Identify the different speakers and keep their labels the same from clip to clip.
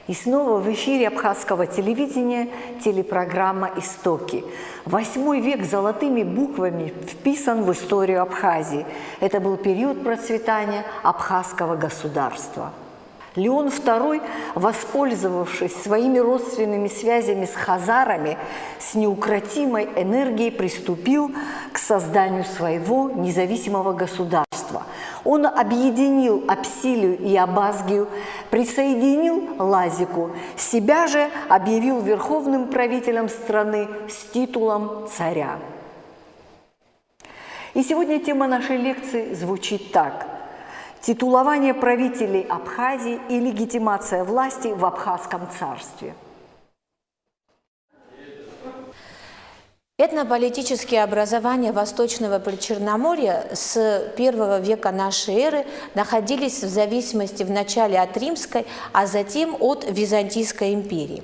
Speaker 1: И снова в эфире абхазского телевидения телепрограмма «Истоки». 8 век золотыми буквами вписан в историю Абхазии. Это был период процветания абхазского государства. Леон II, воспользовавшись своими родственными связями с хазарами, с неукротимой энергией приступил к созданию своего независимого государства. Он объединил Апсилию и Абазгию, присоединил Лазику, себя же объявил верховным правителем страны с титулом царя. И сегодня тема нашей лекции звучит так: титулование правителей Абхазии и легитимация власти в Абхазском царстве.
Speaker 2: Этнополитические образования Восточного Причерноморья с I века нашей эры находились в зависимости вначале от Римской, а затем от Византийской империи.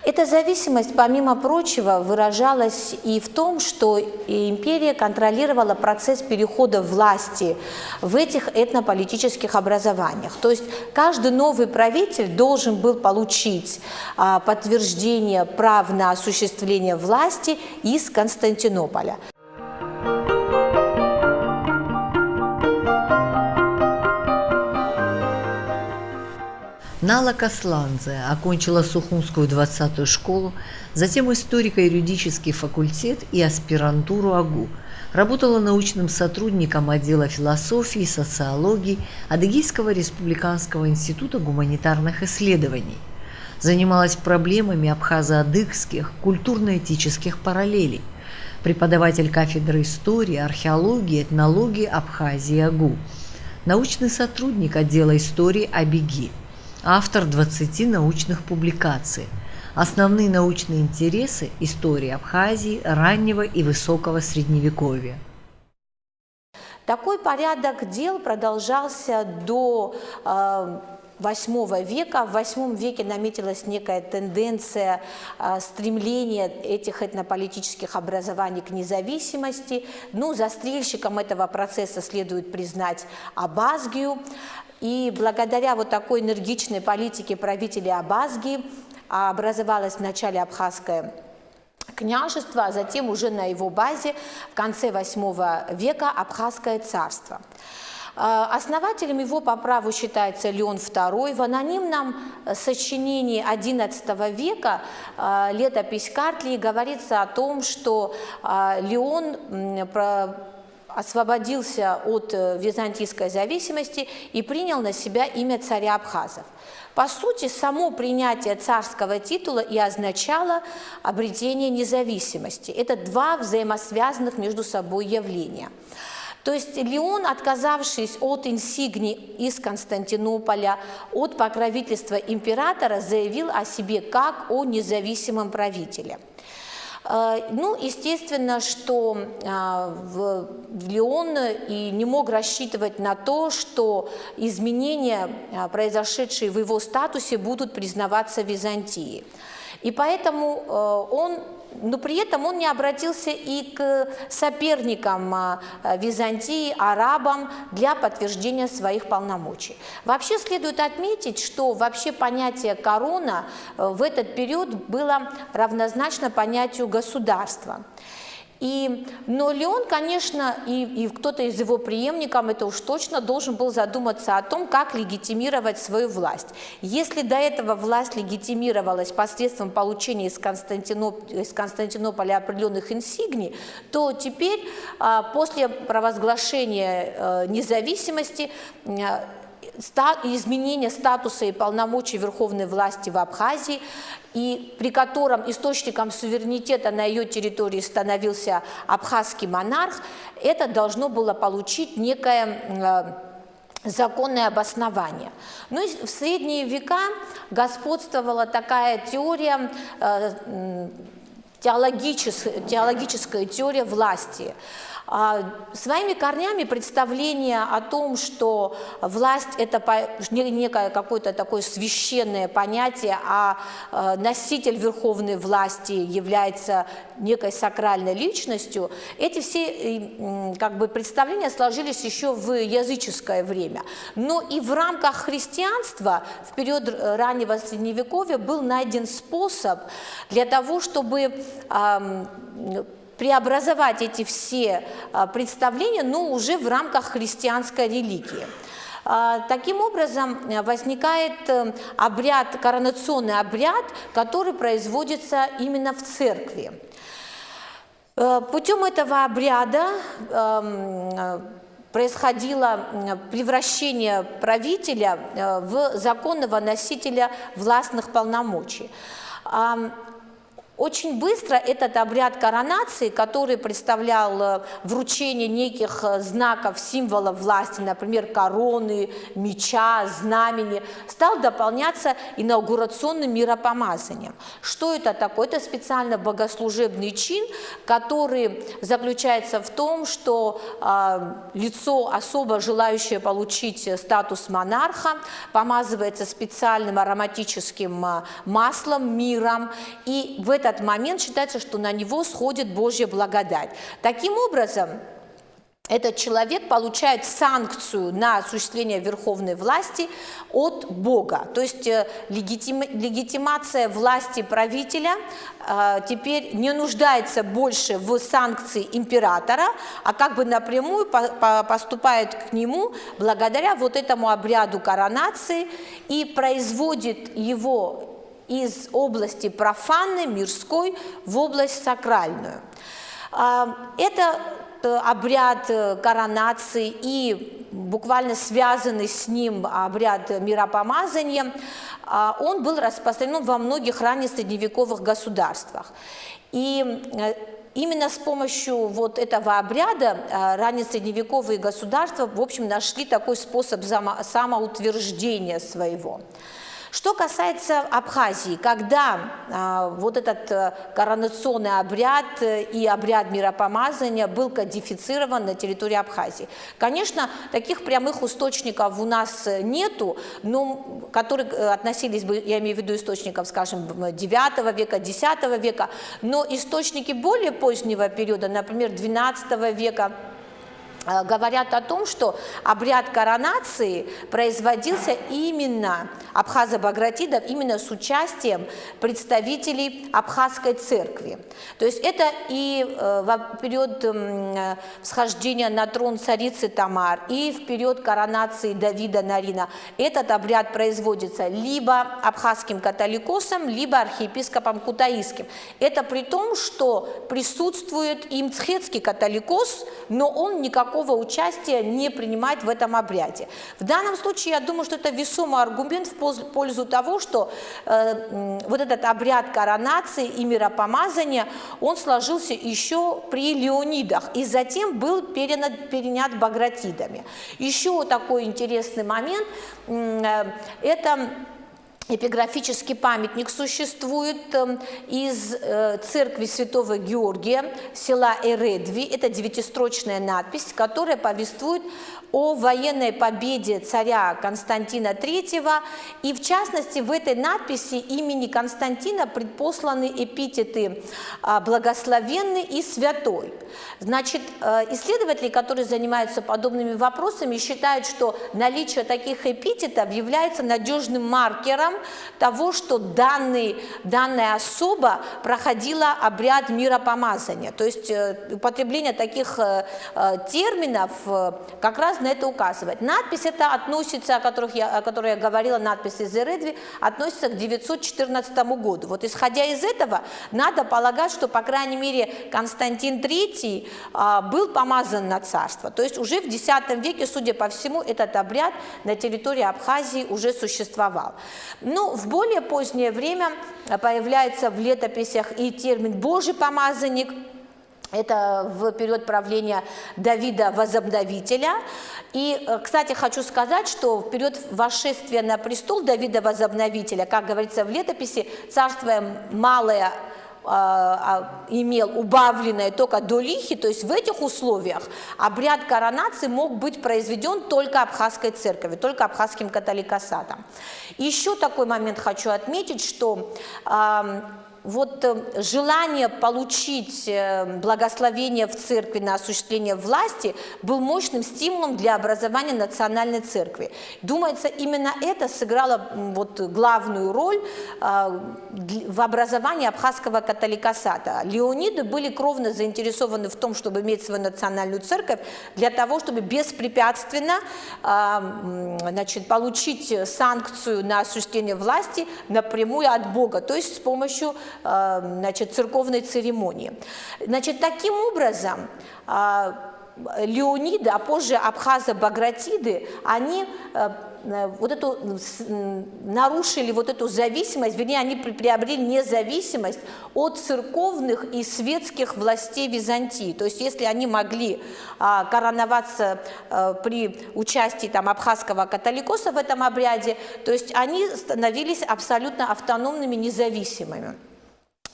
Speaker 2: Эта зависимость, помимо прочего, выражалась и в том, что империя контролировала процесс перехода власти в этих этнополитических образованиях. То есть каждый новый правитель должен был получить подтверждение прав на осуществление власти из Константинополя.
Speaker 3: Нала Касландзе окончила Сухумскую 20-ю школу, затем историко-юридический факультет и аспирантуру АГУ. Работала научным сотрудником отдела философии и социологии Адыгейского республиканского института гуманитарных исследований. Занималась проблемами абхазо-адыгских культурно-этических параллелей. Преподаватель кафедры истории, археологии, этнологии Абхазии АГУ. Научный сотрудник отдела истории АБИГИ. Автор 20 научных публикаций. Основные научные интересы – история Абхазии, раннего и высокого средневековья.
Speaker 2: Такой порядок дел продолжался до VIII века. В VIII веке наметилась некая тенденция стремления этих этнополитических образований к независимости. Ну, застрельщиком этого процесса следует признать Абазгию. И благодаря вот такой энергичной политике правителей Абазгии образовалось вначале Абхазское княжество, а затем уже на его базе в конце VIII века Абхазское царство. Основателем его по праву считается Леон II. В анонимном сочинении XI века «Летопись Картлии» говорится о том, что Леон освободился от византийской зависимости и принял на себя имя царя абхазов. По сути, само принятие царского титула и означало обретение независимости. Это два взаимосвязанных между собой явления. То есть Леон, отказавшись от инсигний из Константинополя, от покровительства императора, заявил о себе как о независимом правителе. Ну, естественно, что Леон и не мог рассчитывать на то, что изменения, произошедшие в его статусе, будут признаваться Византией. И поэтому но при этом он не обратился и к соперникам Византии, арабам, для подтверждения своих полномочий. Вообще следует отметить, что вообще понятие корона в этот период было равнозначно понятию государства. Но Леон, конечно, и кто-то из его преемников, это уж точно, должен был задуматься о том, как легитимировать свою власть. Если до этого власть легитимировалась посредством получения из Константинополя определенных инсигний, то теперь, после провозглашения независимости, изменение статуса и полномочий верховной власти в Абхазии, и при котором источником суверенитета на ее территории становился абхазский монарх, это должно было получить некое законное обоснование. Ну и в средние века господствовала такая теория теологическая теория власти. Своими корнями представление о том, что власть – это некое какое-то такое священное понятие, а носитель верховной власти является некой сакральной личностью, эти все представления сложились еще в языческое время. Но и в рамках христианства в период раннего Средневековья был найден способ для того, чтобы преобразовать эти все представления, но уже в рамках христианской религии. Таким образом, возникает коронационный обряд, который производится именно в церкви. Путем этого обряда происходило превращение правителя в законного носителя властных полномочий. Очень быстро этот обряд коронации, который представлял вручение неких знаков, символов власти, например, короны, меча, знамени, стал дополняться инаугурационным миропомазанием. Что это такое? Это специально богослужебный чин, который заключается в том, что лицо, особо желающее получить статус монарха, помазывается специальным ароматическим маслом, миром, и в этот момент считается, что на него сходит Божья благодать. Таким образом, этот человек получает санкцию на осуществление верховной власти от Бога. То есть легитимация власти правителя теперь не нуждается больше в санкции императора, а как бы напрямую поступает к нему благодаря вот этому обряду коронации и производит его из области профанной, мирской, в область сакральную. Это обряд коронации и буквально связанный с ним обряд миропомазания, он был распространен во многих раннесредневековых государствах. И именно с помощью вот этого обряда раннесредневековые государства, в общем, нашли такой способ самоутверждения своего. Что касается Абхазии, когда вот этот коронационный обряд и обряд миропомазания был кодифицирован на территории Абхазии, конечно, таких прямых источников у нас нету, но, которые относились бы, я имею в виду источников, скажем, IX века, X века, но источники более позднего периода, например, XII века, говорят о том, что обряд коронации производился именно абхазо-багратидов, именно с участием представителей абхазской церкви. То есть это и в период всхождения на трон царицы Тамар, и в период коронации Давида Нарина. Этот обряд производится либо абхазским католикосом, либо архиепископом Кутаисским. Это при том, что присутствует и мцхетский католикос, но он никакого участия не принимает в этом обряде. В данном случае, я думаю, что это весомый аргумент в пользу того, что вот этот обряд коронации и миропомазания, он сложился еще при Леонидах и затем был перенят багратидами. Еще такой интересный момент – это эпиграфический памятник существует из церкви Святого Георгия, села Эредви. Это девятистрочная надпись, которая повествует о военной победе царя Константина III. И в частности, в этой надписи имени Константина предпосланы эпитеты «благословенный» и «святой». Значит, исследователи, которые занимаются подобными вопросами, считают, что наличие таких эпитетов является надежным маркером того, что данная особа проходила обряд миропомазания. То есть употребление таких терминов как раз на это указывает. Надпись эта относится, о которой я говорила, надпись из Эредви, относится к 914 году. Вот исходя из этого, надо полагать, что, по крайней мере, Константин III был помазан на царство. То есть уже в X веке, судя по всему, этот обряд на территории Абхазии уже существовал. Но в более позднее время появляется в летописях и термин «Божий помазанник». Это в период правления Давида Возобновителя. И, кстати, хочу сказать, что в период восшествия на престол Давида Возобновителя, как говорится в летописи, царствие малое имел убавленное только до лихи, то есть в этих условиях обряд коронации мог быть произведен только абхазской церковью, только абхазским католикосатом. Еще такой момент хочу отметить, что вот желание получить благословение в церкви на осуществление власти был мощным стимулом для образования национальной церкви. Думается, именно это сыграло вот главную роль в образовании абхазского католикосата. Леониды были кровно заинтересованы в том, чтобы иметь свою национальную церковь, для того, чтобы беспрепятственно получить санкцию на осуществление власти напрямую от Бога, то есть с помощью церковной церемонии. Таким образом, Леониды, а позже абхазо-багратиды, они нарушили вот эту зависимость, вернее, они приобрели независимость от церковных и светских властей Византии. То есть, если они могли короноваться при участии абхазского католикоса в этом обряде, то есть они становились абсолютно автономными, независимыми.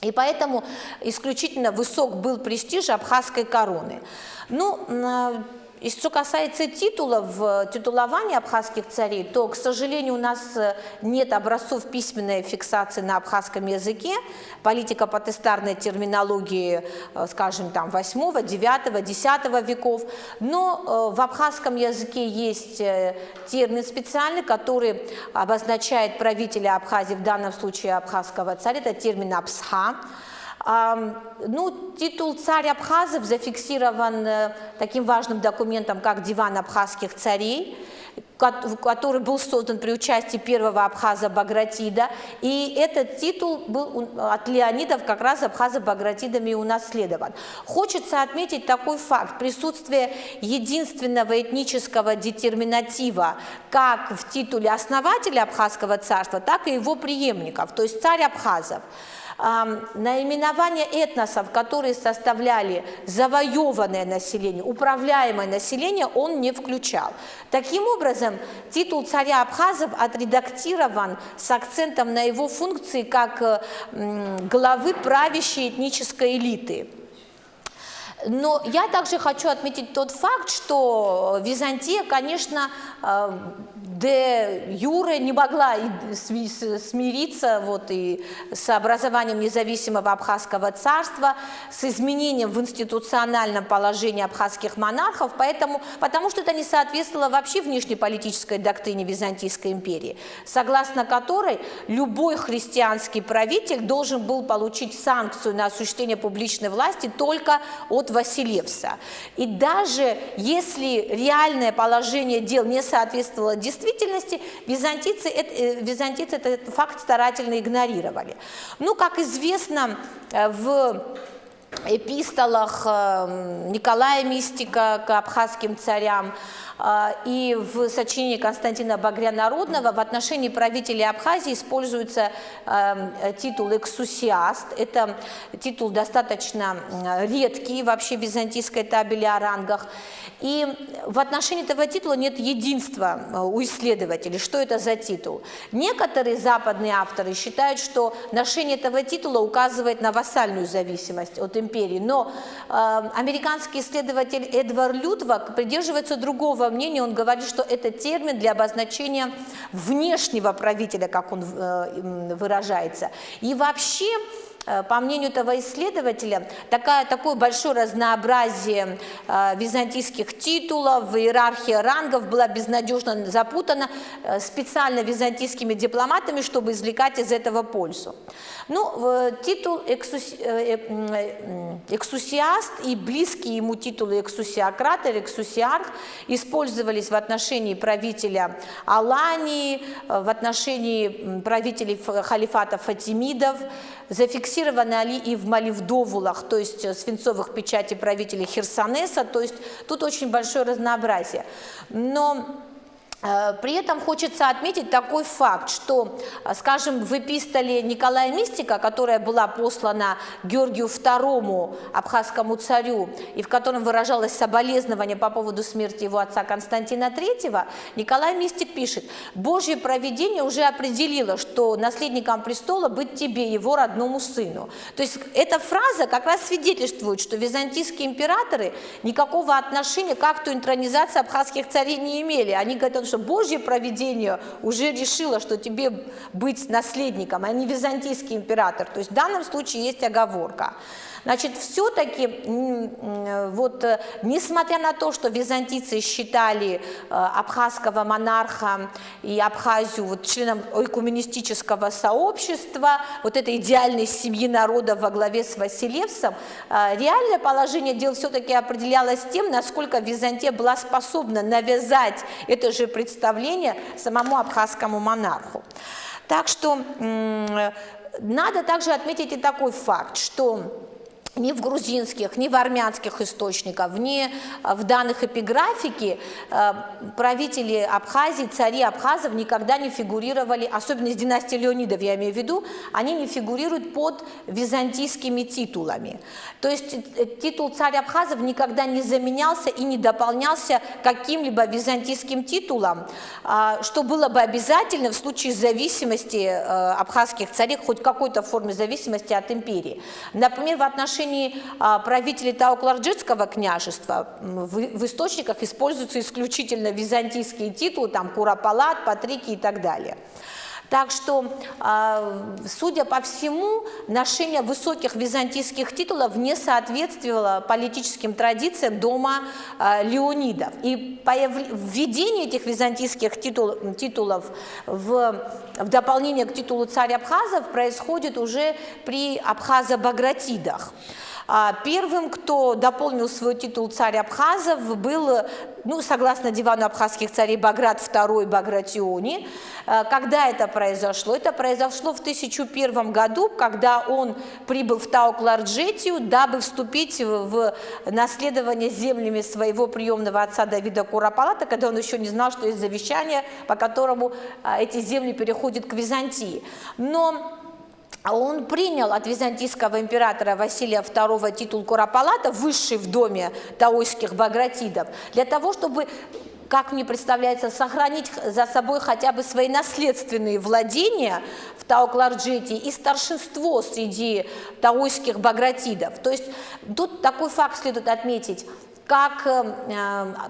Speaker 2: И поэтому исключительно высок был престиж абхазской короны. Что касается титулов, титулования абхазских царей, то, к сожалению, у нас нет образцов письменной фиксации на абхазском языке, политико-потестарной терминологии, скажем, 8, 9, 10 веков, но в абхазском языке есть термин специальный, который обозначает правителя Абхазии, в данном случае абхазского царя, это термин «абсха». Титул «Царь Абхазов» зафиксирован таким важным документом, как «Диван абхазских царей», который был создан при участии первого абхаза Багратида, и этот титул был от Леонидов как раз абхазо-багратидами унаследован. Хочется отметить такой факт: присутствие единственного этнического детерминатива как в титуле основателя Абхазского царства, так и его преемников, то есть «Царь Абхазов». Наименования этносов, которые составляли завоеванное население, управляемое население, он не включал. Таким образом, титул царя абхазов отредактирован с акцентом на его функции как главы правящей этнической элиты. Но я также хочу отметить тот факт, что Византия, конечно, де юре не могла смириться и с образованием независимого абхазского царства, с изменением в институциональном положении абхазских монархов, потому что это не соответствовало вообще внешнеполитической доктрине Византийской империи, согласно которой любой христианский правитель должен был получить санкцию на осуществление публичной власти только от Василевса. И даже если реальное положение дел не соответствовало действительности, византийцы этот факт старательно игнорировали. Как известно, в эпистолах Николая Мистика к абхазским царям и в сочинении Константина Багря-Народного в отношении правителей Абхазии используется титул «эксусиаст». Это титул достаточно редкий вообще в византийской табели о рангах. И в отношении этого титула нет единства у исследователей. Что это за титул? Некоторые западные авторы считают, что ношение этого титула указывает на вассальную зависимость от империи. Но американский исследователь Эдвард Лютвак придерживается другого мнения. Он говорит, что это термин для обозначения внешнего правителя, как он выражается. И вообще, по мнению этого исследователя, такое большое разнообразие византийских титулов, иерархия рангов была безнадежно запутана специально византийскими дипломатами, чтобы извлекать из этого пользу. Титул «эксусиаст» и близкие ему титулы «эксусиократ» или «эксусиарх» использовались в отношении правителя Алании, в отношении правителей халифата Фатимидов, зафиксированы они и в Маливдовулах, то есть свинцовых печатей правителей Херсонеса, то есть тут очень большое разнообразие. Но При этом хочется отметить такой факт, что, скажем, в эпистоле Николая Мистика, которая была послана Георгию II, абхазскому царю, и в котором выражалось соболезнование по поводу смерти его отца Константина III, Николай Мистик пишет: «Божье провидение уже определило, что наследником престола быть тебе, его родному сыну». То есть эта фраза как раз свидетельствует, что византийские императоры никакого отношения к акту интронизации абхазских царей не имели. Они говорят, что Божье провидение уже решило, что тебе быть наследником, а не византийский император. То есть в данном случае есть оговорка. Значит, все-таки, вот, несмотря на то, что византийцы считали абхазского монарха и Абхазию вот, членом экуменистического сообщества, вот этой идеальной семьи народа во главе с Василевсом, реальное положение дел все-таки определялось тем, насколько Византия была способна навязать это же представление самому абхазскому монарху. Так что надо также отметить и такой факт, что ни в грузинских, ни в армянских источниках, ни в данных эпиграфики правители Абхазии, цари абхазов никогда не фигурировали, особенно из династии Леонидов, я имею в виду, они не фигурируют под византийскими титулами. То есть титул царь абхазов никогда не заменялся и не дополнялся каким-либо византийским титулом, что было бы обязательно в случае зависимости абхазских царей, хоть какой-то формы зависимости от империи. Например, в отношении правителей Таукларджетского княжества в источниках используются исключительно византийские титулы, там Куропалат, Патрики и так далее. Так что, судя по всему, ношение высоких византийских титулов не соответствовало политическим традициям дома Леонидов. И введение этих византийских титулов в дополнение к титулу царь абхазов происходит уже при абхазо-багратидах. Первым, кто дополнил свой титул царь абхазов, был, ну, согласно дивану абхазских царей, Баграт II Багратиони. Когда это произошло? Это произошло в 1001 году, когда он прибыл в Таукларджетию, дабы вступить в наследование землями своего приемного отца Давида Куропалата, когда он еще не знал, что есть завещание, по которому эти земли переходят к Византии. Но он принял от византийского императора Василия II титул Куропалата, высший в доме таойских багратидов, для того, чтобы, как мне представляется, сохранить за собой хотя бы свои наследственные владения в Таукларджете и старшинство среди таойских багратидов. То есть тут такой факт следует отметить. Как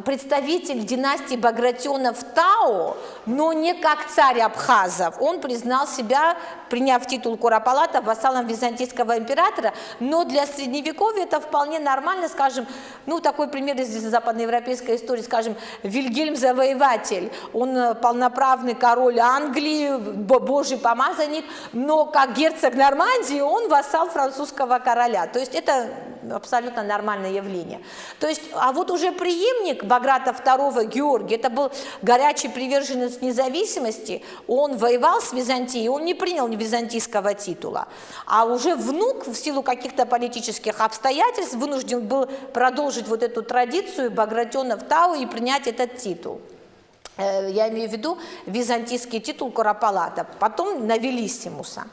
Speaker 2: представитель династии Багратионов Тао, но не как царь абхазов. Он признал себя, приняв титул Куропалата, вассалом византийского императора, но для Средневековья это вполне нормально, скажем, ну такой пример из западноевропейской истории, скажем, Вильгельм Завоеватель, он полноправный король Англии, божий помазанник, но как герцог Нормандии он вассал французского короля, то есть это абсолютно нормальное явление. То есть, а вот уже преемник Баграта II Георгий, это был горячий приверженец независимости, он воевал с Византией, он не принял византийского титула, а уже внук в силу каких-то политических обстоятельств вынужден был продолжить вот эту традицию Багратионов Тау и принять этот титул. Я имею в виду византийский титул Куропалата, потом Навелиссимуса.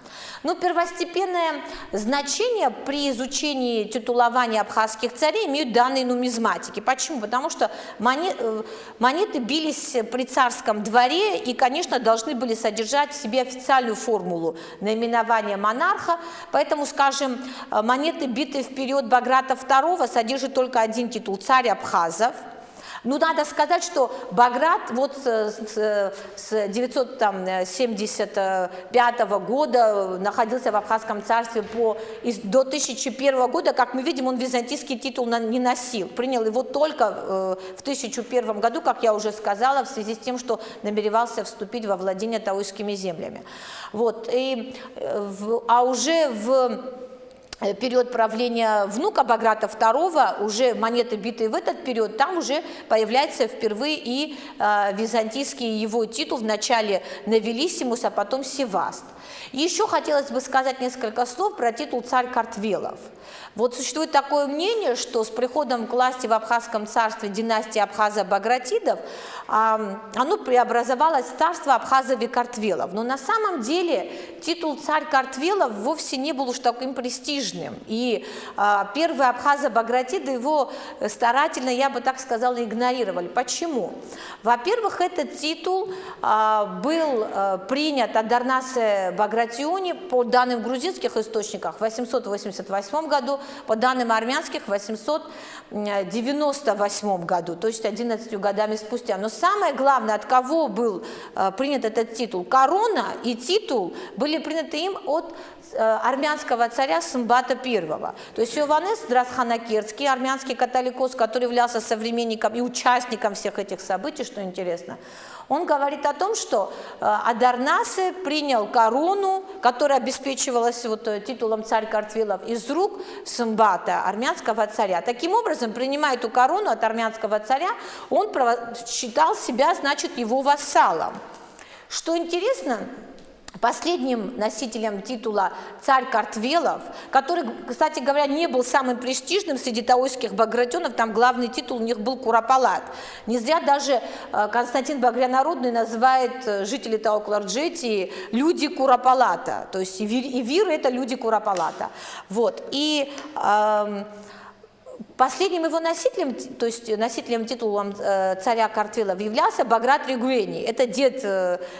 Speaker 2: Но первостепенное значение при изучении титулования абхазских царей имеют данные нумизматики. Почему? Потому что монеты бились при царском дворе и, конечно, должны были содержать в себе официальную формулу наименования монарха. Поэтому, скажем, монеты, битые в период Баграта II, содержат только один титул – царь абхазов. Ну, надо сказать, что Баграт вот с 975 года находился в Абхазском царстве до 1001 года. Как мы видим, он византийский титул не носил. Принял его только в 1001 году, как я уже сказала, в связи с тем, что намеревался вступить во владение таойскими землями. Вот. А уже в период правления внука Баграта II, уже монеты, битые в этот период, там уже появляется впервые и византийский его титул, вначале Новелиссимус, а потом Севаст. И еще хотелось бы сказать несколько слов про титул «Царь Картвелов». Вот существует такое мнение, что с приходом к власти в Абхазском царстве династии Абхазо-Багратидов оно преобразовалось в царство Абхазов-Картвелов. Но на самом деле титул «Царь Картвелов» вовсе не был уж таким престижным. И первые Абхазо-Багратиды его старательно, я бы так сказала, игнорировали. Почему? Во-первых, этот титул был принят от Дарнасе Багратиони по данным грузинских источниках в 888 году, по данным армянских в 898 году, то есть 11 годами спустя. Но самое главное, от кого был принят этот титул? Корона и титул были приняты им от армянского царя Сымбата I. То есть Иованес Драсханакерский, армянский католикос, который являлся современником и участником всех этих событий, что интересно, он говорит о том, что Адарнасе принял корону, которая обеспечивалась вот титулом «Царь Картвелов» из рук Сымбата, армянского царя. Таким образом, принимая эту корону от армянского царя, он считал себя, значит, его вассалом. Что интересно, последним носителем титула «Царь Картвелов», который, кстати говоря, не был самым престижным среди таойских багратионов, там главный титул у них был Куропалат. Не зря даже Константин Багрянародный называет жителей Таукларджетии люди Куропалата, то есть ивиры – это люди Куропалата. Вот. И последним его носителем, то есть носителем титула царя Картвелов являлся Баграт Регуэний. Это дед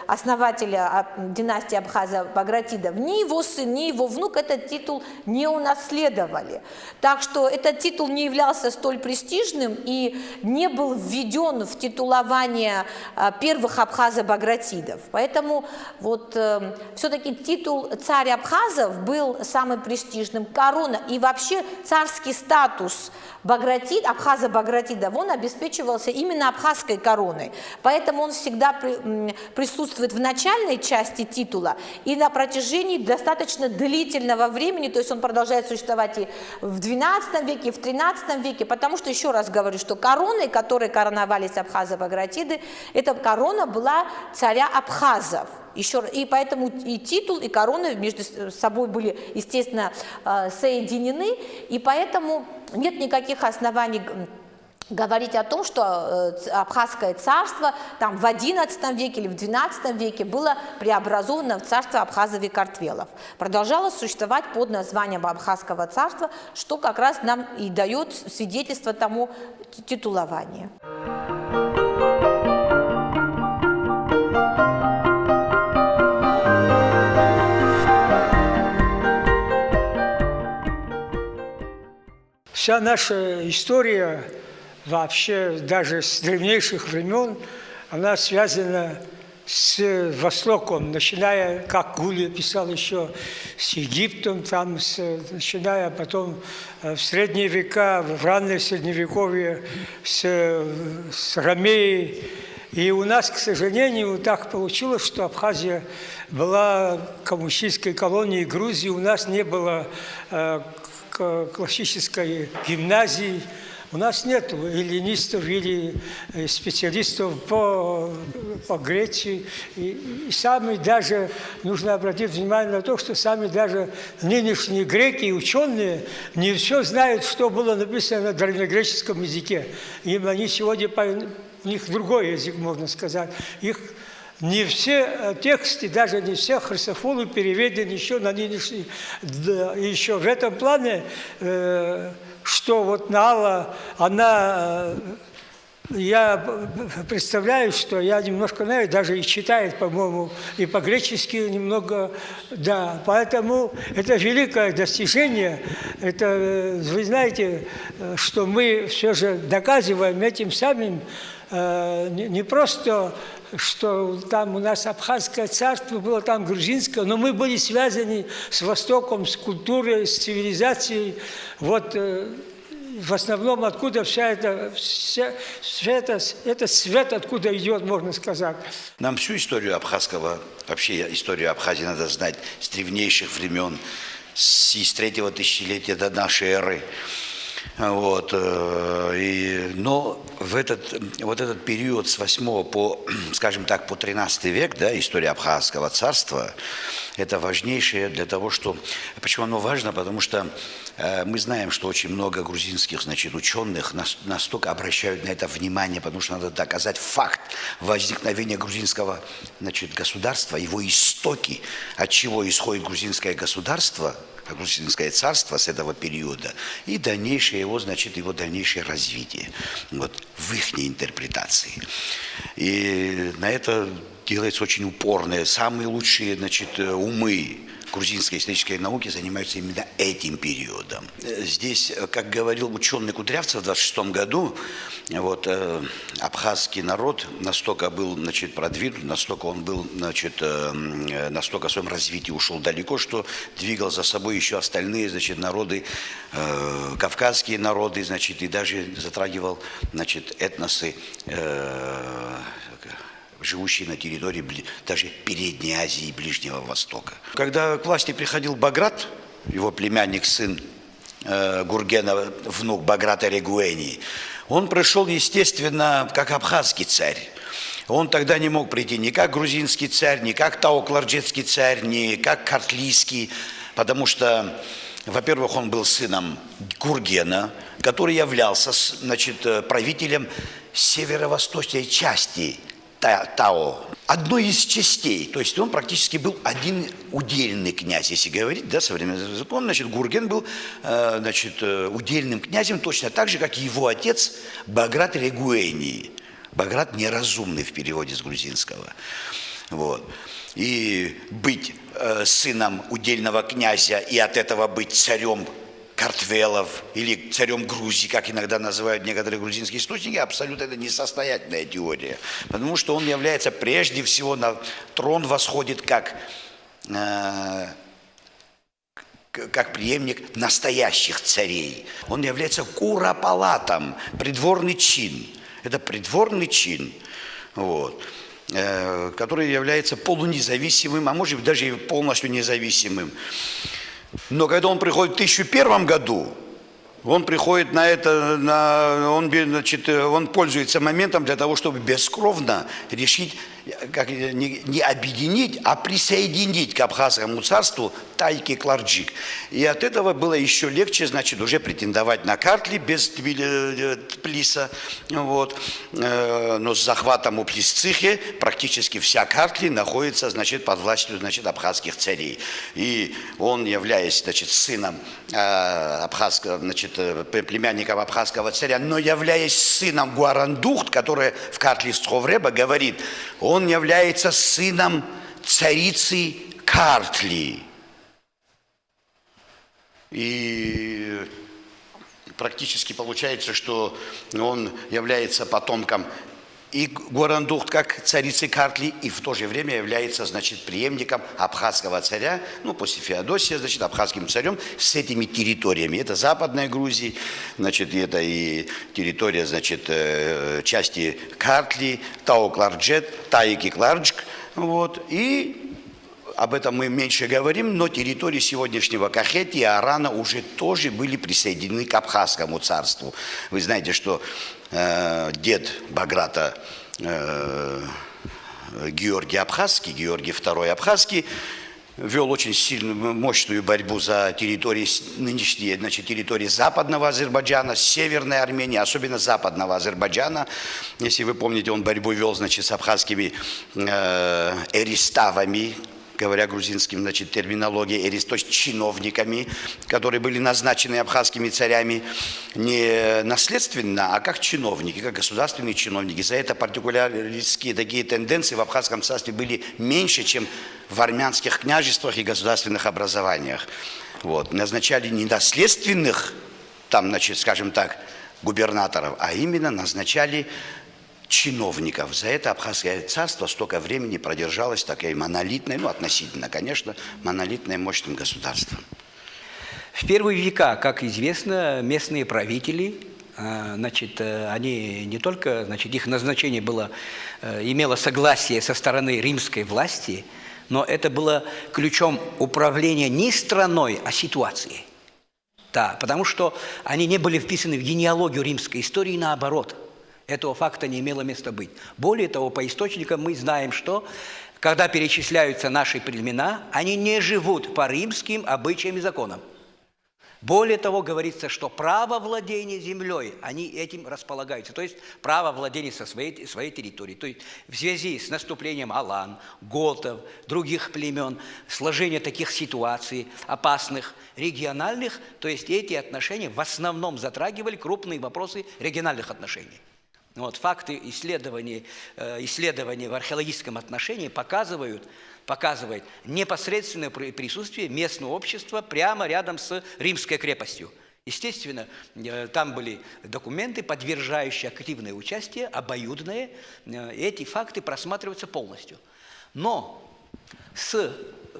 Speaker 2: основателя династии Абхазо-Багратидов. Ни его сын, ни его внук этот титул не унаследовали. Так что этот титул не являлся столь престижным и не был введен в титулование первых Абхазо-Багратидов. Поэтому вот все-таки титул царь Абхазов был самым престижным. Корона и вообще царский статус Абхазо-Багратидов, он обеспечивался именно абхазской короной. Поэтому он всегда присутствует в начальной части титула и на протяжении достаточно длительного времени, то есть он продолжает существовать и в XII веке, и в XIII веке, потому что, еще раз говорю, что короной, которой короновались Абхазо-Багратиды, эта корона была царя Абхазов. И поэтому и титул, и корона между собой были, естественно, соединены, и поэтому нет никаких оснований говорить о том, что Абхазское царство там, в XI веке или в XII веке было преобразовано в царство Абхазов-Картвелов. Продолжало существовать под названием Абхазского царства, что как раз нам и дает свидетельство тому титулованию.
Speaker 4: Вся наша история, вообще даже с древнейших времен, она связана с Востоком, начиная, как Гулли писал еще, с Египтом, там, начиная потом в средние века, в раннее Средневековье, с Ромеей. И у нас, к сожалению, так получилось, что Абхазия была коммунистической колонией Грузии, у нас не было классической гимназии. У нас нет эллинистов или специалистов по Греции. И сами даже, нужно обратить внимание на то, что сами даже нынешние греки и ученые не все знают, что было написано на древнегреческом языке. Им они сегодня, у них другой язык, можно сказать. Их не все тексты, даже не все хрисофолы переведены еще на нынешний. Еще в этом плане, что вот Наала, она, я представляю, что я немножко знаю, даже и читает, по-моему, и по-гречески немного, да. Поэтому это великое достижение. Это, вы знаете, что мы все же доказываем этим самим, не просто, что там у нас Абхазское царство было, там грузинское, но мы были связаны с Востоком, с культурой, с цивилизацией. Вот в основном откуда этот свет откуда идет, можно сказать.
Speaker 5: Нам всю историю абхазского, вообще историю Абхазии надо знать с древнейших времен. с третьего тысячелетия до нашей эры. Вот, но вот этот период с 8 по, скажем так, по 13 век, да, история Абхазского царства, это важнейшее для того, что... Почему оно важно? Потому что мы знаем, что очень много грузинских, значит, ученых настолько обращают на это внимание, потому что надо доказать факт возникновения грузинского, значит, государства, его истоки, от чего исходит грузинское государство, грузинское царство с этого периода и дальнейшее его, значит, его дальнейшее развитие, вот, в их интерпретации. И на это делается очень упорное. Самые лучшие, значит, умы грузинской исторической науки занимаются именно этим периодом. Здесь, как говорил ученый Кудрявцев в 26 году, вот, абхазский народ настолько был, значит, продвинут, настолько он был, значит, настолько в своем развитии ушел далеко, что двигал за собой еще остальные, значит, народы, кавказские народы, значит, и даже затрагивал, значит, этносы, живущие на территории даже Передней Азии и Ближнего Востока. Когда к власти приходил Баграт, его племянник, сын Гургена, внук Баграта Регуэни, он пришел, естественно, как абхазский царь. Он тогда не мог прийти ни как грузинский царь, ни как тао-кларджетский царь, ни как картлийский, потому что, во-первых, он был сыном Гургена, который являлся, значит, правителем северо-восточной части Тао, одной из частей, то есть он практически был один удельный князь, если говорить, да, современным языком, значит, Гурген был, значит, удельным князем точно так же, как и его отец Баграт Регуэни, Баграт неразумный в переводе с грузинского, вот, и быть сыном удельного князя и от этого быть царем Картвелов или царем Грузии, как иногда называют некоторые грузинские источники, абсолютно это несостоятельная теория. Потому что он является прежде всего, на трон восходит как преемник настоящих царей. Он является куропалатом, придворный чин. Это придворный чин, вот, который является полунезависимым, а может быть даже и полностью независимым. Но когда он приходит в 1001 году, он приходит на это, он пользуется моментом для того, чтобы бескровно решить, как, не объединить, а присоединить к Абхазскому царству Тайки-Кларджик. И от этого было еще легче, значит, уже претендовать на Картли без Тбилиса. Вот. Но с захватом Уплисцихи практически вся Картли находится, значит, под властью, значит, абхазских царей. И он, являясь, значит, сыном абхазского, значит, племянником абхазского царя, но являясь сыном Гуарандухт, который в Картли Сховреба говорит, он является сыном царицы Картли. И практически получается, что он является потомком и Гуарандухт как царицы Картли, и в то же время является, значит, преемником абхазского царя, ну, после Феодосия, значит, абхазским царем с этими территориями. Это Западная Грузия, значит, это и территория, значит, части Картли, Тао-Кларджет, Тайки-Кларджк, вот, и об этом мы меньше говорим, но территории сегодняшнего Кахети и Арана уже тоже были присоединены к Абхазскому царству. Вы знаете, что дед Баграта Георгий Абхазский, Георгий II Абхазский, вел очень сильную, мощную борьбу за территории, нынешние, значит, территории Западного Азербайджана, Северной Армении, особенно Западного Азербайджана. Если вы помните, он борьбу вел, значит, с абхазскими эриставами, говоря грузинским, значит, терминологией, то есть чиновниками, которые были назначены абхазскими царями не наследственно, а как чиновники, как государственные чиновники. За это партикуляристские такие тенденции в абхазском царстве были меньше, чем в армянских княжествах и государственных образованиях. Вот. Назначали не наследственных, там, значит, скажем так, губернаторов, а именно назначали чиновников. За это Абхазское царство столько времени продержалось такой монолитной, ну, относительно, конечно, монолитной мощным государством.
Speaker 6: В первые века, как известно, местные правители, значит, они не только, значит, их назначение было, имело согласие со стороны римской власти, но это было ключом управления не страной, а ситуацией. Да, потому что они не были вписаны в генеалогию римской истории, наоборот. Этого факта не имело места быть. Более того, по источникам мы знаем, что когда перечисляются наши племена, они не живут по римским обычаям и законам. Более того, говорится, что право владения землей, они этим располагаются. То есть право владения своей территорией. То есть в связи с наступлением алан, готов, других племен, сложение таких ситуаций опасных, региональных, то есть эти отношения в основном затрагивали крупные вопросы региональных отношений. Вот, факты исследований в археологическом отношении показывают непосредственное присутствие местного общества прямо рядом с римской крепостью. Естественно, там были документы, подтверждающие активное участие, обоюдное. Эти факты просматриваются полностью. Но с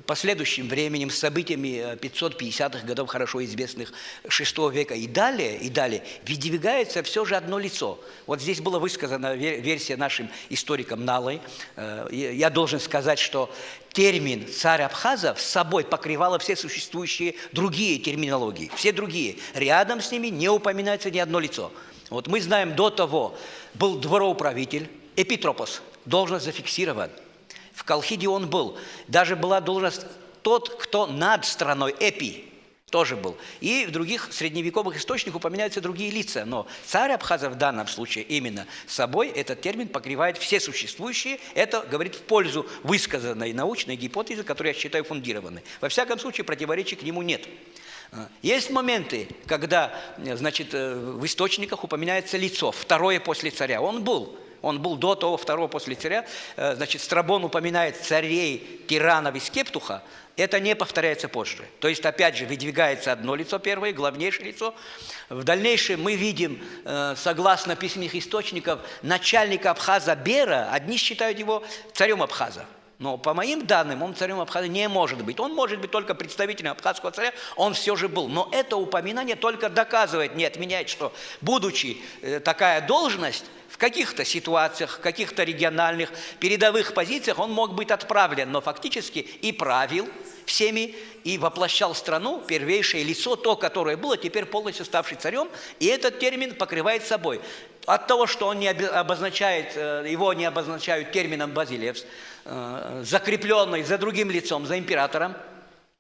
Speaker 6: последующим временем, с событиями 550-х годов, хорошо известных VI века и далее, выдвигается все же одно лицо. Вот здесь была высказана версия нашим историкам Налой. Я должен сказать, что термин «царь Абхазов» с собой покрывало все существующие другие терминологии. Все другие. Рядом с ними не упоминается ни одно лицо. Вот мы знаем, до того был двороуправитель, эпитропос, должность зафиксирован. В Колхиде он был. Даже была должность тот, кто над страной, эпи, тоже был. И в других средневековых источниках упоминаются другие лица. Но царь Абхазов в данном случае именно собой этот термин покрывает все существующие. Это говорит в пользу высказанной научной гипотезы, которую я считаю фундированной. Во всяком случае, противоречий к нему нет. Есть моменты, когда, значит, в источниках упоминается лицо, второе после царя. Он был до того, второго после царя. Значит, Страбон упоминает царей, тиранов и скептуха. Это не повторяется позже. То есть, опять же, выдвигается одно лицо первое, главнейшее лицо. В дальнейшем мы видим, согласно письменных источников, начальника Абхаза Бера, одни считают его царем Абхаза. Но по моим данным, он царем Абхаза не может быть. Он может быть только представителем абхазского царя, он все же был. Но это упоминание только доказывает, не отменяет, что, будучи такая должность, в каких-то ситуациях, в каких-то региональных, передовых позициях он мог быть отправлен, но фактически и правил всеми, и воплощал страну, первейшее лицо, то, которое было, теперь полностью ставший царем, и этот термин покрывает собой. От того, что он его не обозначают термином базилевс, закрепленный за другим лицом, за императором,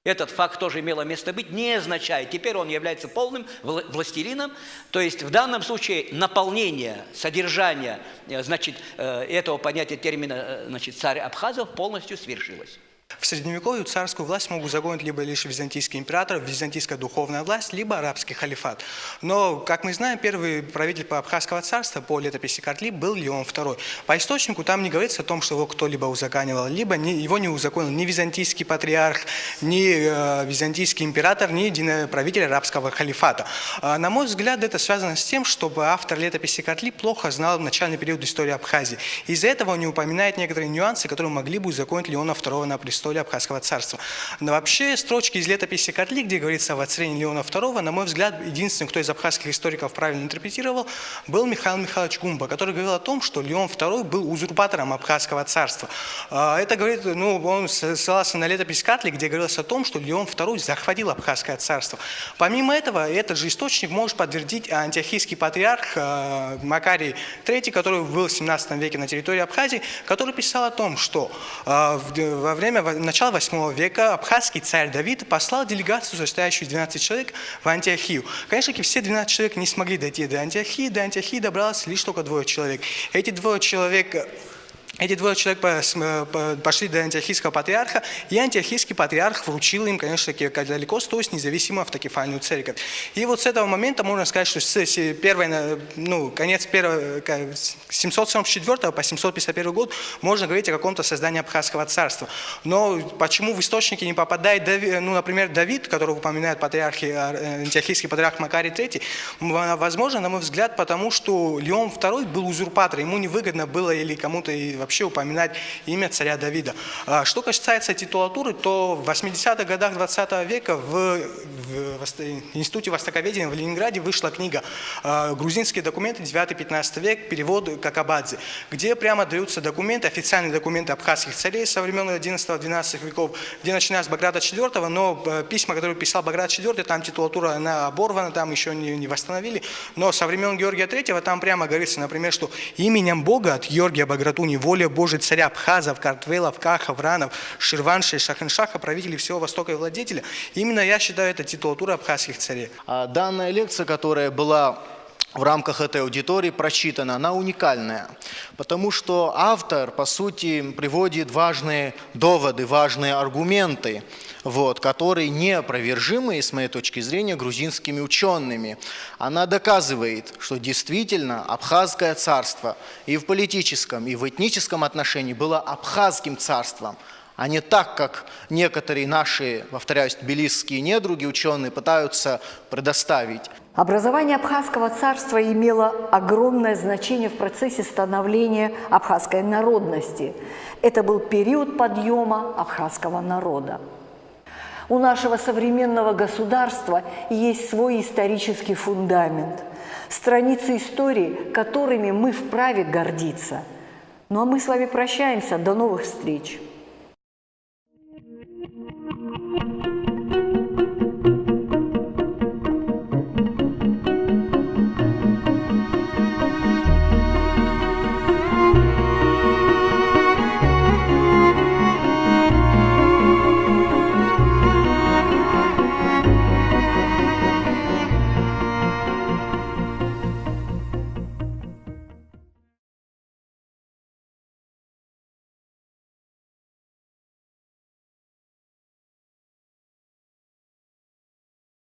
Speaker 6: этот факт тоже имело место быть, не означает, теперь он является полным властелином, то есть в данном случае наполнение, содержание, значит, этого понятия термина, значит, царь Абхазов полностью свершилось.
Speaker 7: В Средневековье царскую власть могут загонить либо лишь византийский император, византийская духовная власть, либо арабский халифат. Но, как мы знаем, первый правитель Абхазского царства по летописи Картли был Леон II. По источнику там не говорится о том, что его кто-либо узаконивал, либо его не узаконил ни византийский патриарх, ни византийский император, ни правитель арабского халифата. На мой взгляд, это связано с тем, что автор летописи Картли плохо знал начальный период истории Абхазии. Из-за этого он не упоминает некоторые нюансы, которые могли бы узаконить Леона II на престоле Абхазского царства. Но вообще строчки из летописи Картли, где говорится о воцарении Леона II, на мой взгляд, единственный, кто из абхазских историков правильно интерпретировал, был Михаил Михайлович Гумба, который говорил о том, что Леон II был узурпатором Абхазского царства. Это говорит, он ссылался на летопись Картли, где говорилось о том, что Леон II захватил Абхазское царство. Помимо этого, этот же источник может подтвердить антиохийский патриарх Макарий III, который был в 17 веке на территории Абхазии, который писал о том, что во время начала 8 века абхазский царь Давид послал делегацию, состоящую из 12 человек, в Антиохию. Конечно, все 12 человек не смогли дойти до Антиохии. До Антиохии добралось лишь только 2 человек. Эти двое человек пошли до антиохийского патриарха, и антиохийский патриарх вручил им, конечно, далеко стоящую независимую автокефальную церковь. И вот с этого момента можно сказать, что с конец 744 по 751 год можно говорить о каком-то создании Абхазского царства. Но почему в источники не попадает, например, Давид, которого упоминает антиохийский патриарх Макарий III, возможно, на мой взгляд, потому что Леон II был узурпатором, ему невыгодно было или кому-то вообще упоминать имя царя Давида. Что касается титулатуры, то в 80-х годах 20 века в Институте востоковедения в Ленинграде вышла книга «Грузинские документы 9-15 век. Перевод Какабадзе», где прямо даются документы, официальные документы абхазских царей со времен 11-12 веков, где начиная с Баграта IV, но письма, которые писал Баграт IV, там титулатура она оборвана, там еще не восстановили, но со времен Георгия III там прямо говорится, например, что именем Бога от Георгия Багратуни, воля Божия царя Абхазов, Картвелов, Кахов, Ранов, Ширванши, Шахеншаха, правителей всего Востока и владетеля. Именно я считаю, это титулатура абхазских царей.
Speaker 8: Данная лекция, которая была в рамках этой аудитории прочитана, она уникальная, потому что автор, по сути, приводит важные доводы, важные аргументы, которые неопровержимы, с моей точки зрения, грузинскими учеными. Она доказывает, что действительно Абхазское царство и в политическом, и в этническом отношении было абхазским царством, а не так, как некоторые наши, повторяюсь, тбилисские недруги, ученые пытаются предоставить.
Speaker 1: Образование Абхазского царства имело огромное значение в процессе становления абхазской народности. Это был период подъема абхазского народа. У нашего современного государства есть свой исторический фундамент, страницы истории, которыми мы вправе гордиться. Ну а мы с вами прощаемся. До новых встреч!